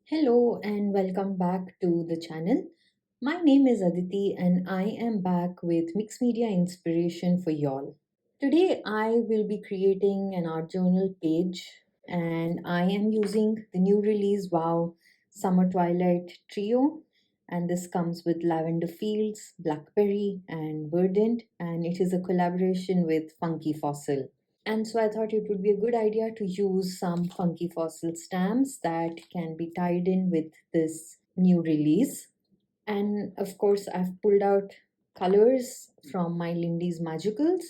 Hello and welcome back to the channel. My name is Aditi and I am back with mixed media inspiration for y'all. Today I will be creating an art journal page and I am using the new release Summer Twilight Trio, and this comes with lavender fields, blackberry and verdant, and it is a collaboration with Funky Fossil. And so I thought it would be a good idea to use some funky fossil stamps that can be tied in with this new release. And of course, I've pulled out colors from my Lindys Magicals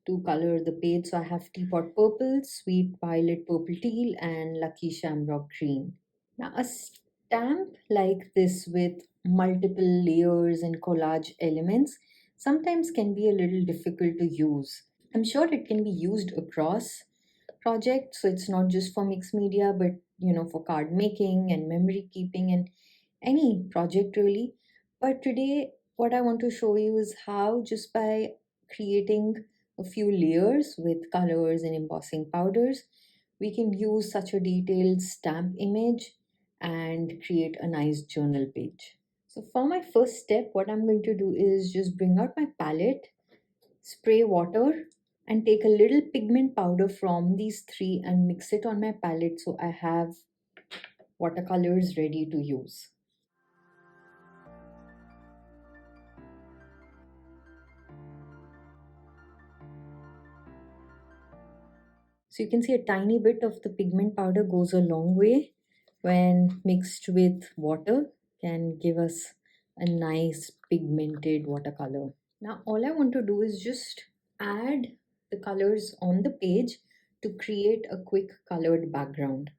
to color the page. So I have teapot purple, sweet violet purple teal, and lucky shamrock green. Now, a stamp like this with multiple layers and collage elements sometimes can be a little difficult to use. I'm sure it can be used across projects, so it's not just for mixed media, but for card making and memory keeping and any project really. But today, what I want to show you is how just by creating a few layers with colors and embossing powders, we can use such a detailed stamp image and create a nice journal page. So for my first step, what I'm going to do is just bring out my palette, spray water, and take a little pigment powder from these three and mix it on my palette so I have watercolors ready to use. So you can see a tiny bit of the pigment powder goes a long way when mixed with water, can give us a nice pigmented watercolor. Now all I want to do is just add the colors on the page to create a quick colored background.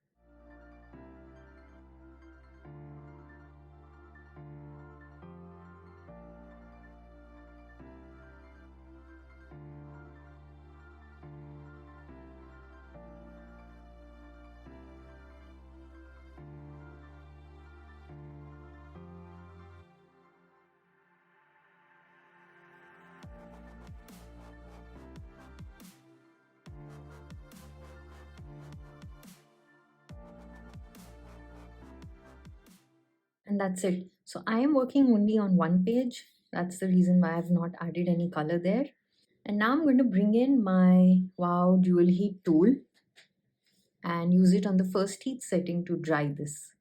And that's it. So I am working only on one page. That's the reason why I've not added any color there. And now I'm going to bring in my Wow Dual Heat tool and use it on the first heat setting to dry this.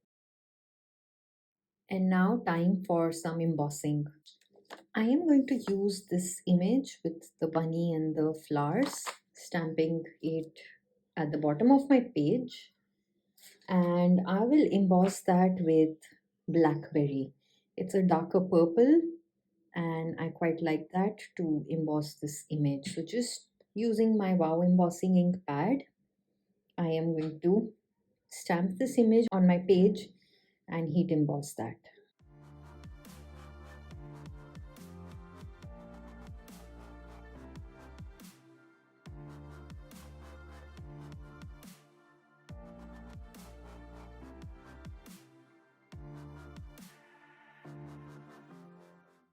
And now time for some embossing. I am going to use this image with the bunny and the flowers, stamping it at the bottom of my page. And I will emboss that with blackberry. It's a darker purple and I quite like that to emboss this image. So just using my Wow embossing ink pad, I am going to stamp this image on my page and heat emboss that.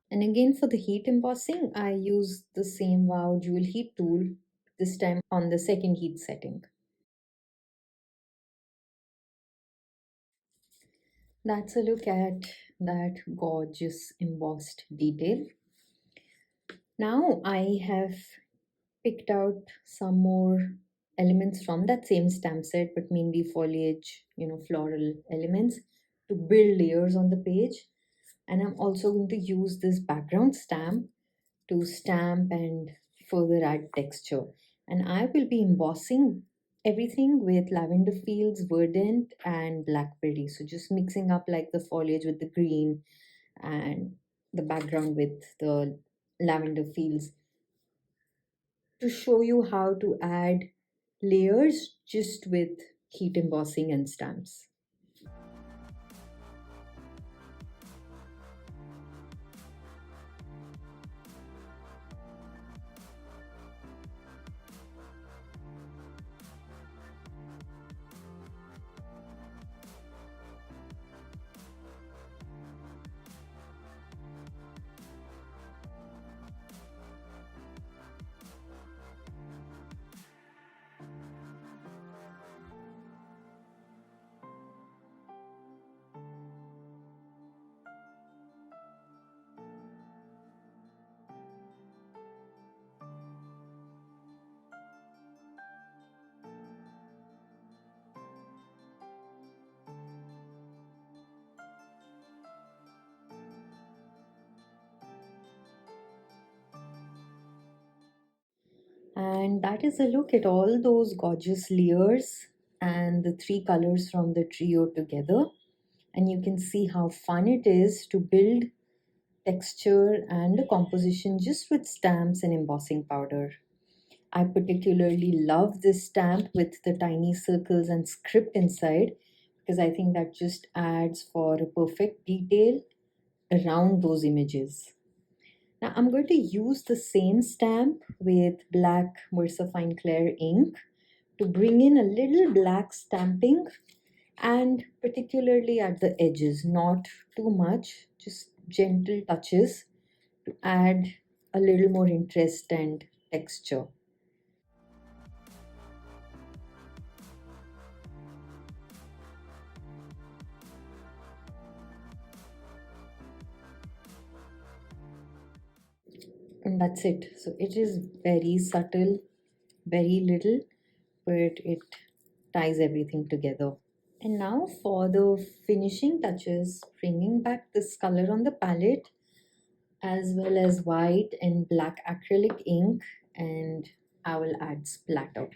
And again for the heat embossing, I use the same Wow Jewel Heat tool, this time on the second heat setting. That's a look at that gorgeous embossed detail. Now I have picked out some more elements from that same stamp set, but mainly foliage, floral elements to build layers on the page. And I'm also going to use this background stamp to stamp and further add texture. And I will be embossing everything with lavender fields, verdant, and blackberry. So just mixing up like the foliage with the green and the background with the lavender fields to show you how to add layers just with heat embossing and stamps. And that is a look at all those gorgeous layers and the three colors from the trio together. And you can see how fun it is to build texture and a composition just with stamps and embossing powder. I particularly love this stamp with the tiny circles and script inside because I think that just adds for a perfect detail around those images. Now I'm going to use the same stamp with black Fine Clair ink to bring in a little black stamping, and particularly at the edges, not too much, just gentle touches to add a little more interest and texture. And that's it. So it is very subtle, very little, but it ties everything together. And now for the finishing touches, bringing back this color on the palette as well as white and black acrylic ink, and I will add splatter.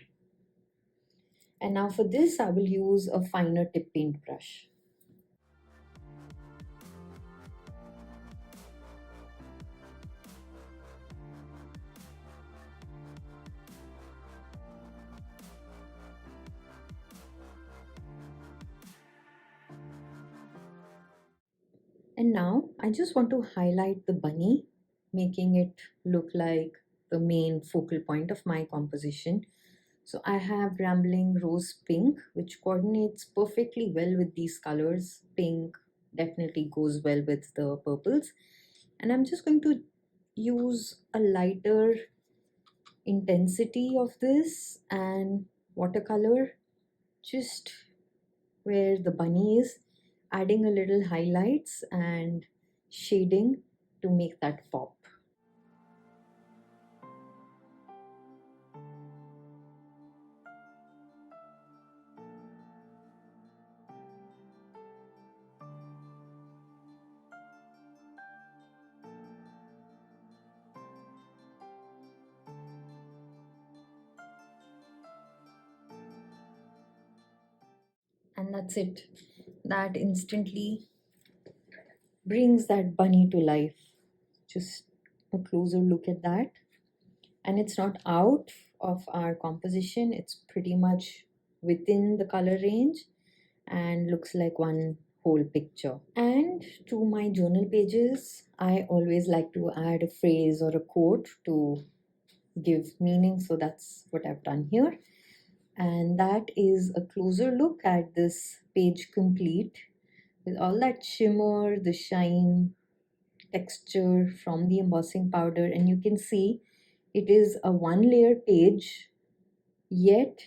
And now for this I will use a finer tip paintbrush. And now I just want to highlight the bunny, making it look like the main focal point of my composition. So I have Rambling Rose Pink, which coordinates perfectly well with these colors. Pink definitely goes well with the purples. And I'm just going to use a lighter intensity of this and watercolor just where the bunny is, adding a little highlights and shading to make that pop. And that's it. That instantly brings that bunny to life. Just a closer look at that. And it's not out of our composition, it's pretty much within the color range and looks like one whole picture. And to my journal pages, I always like to add a phrase or a quote to give meaning, so that's what I've done here. And that is a closer look at this page complete with all that shimmer, the shine, texture from the embossing powder. And you can see it is a one layer page, yet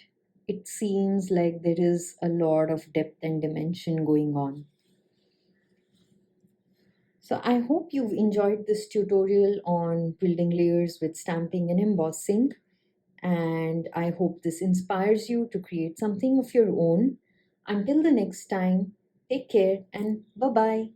it seems like there is a lot of depth and dimension going on. So I hope you've enjoyed this tutorial on building layers with stamping and embossing, and I hope this inspires you to create something of your own. Until the next time, take care and bye-bye.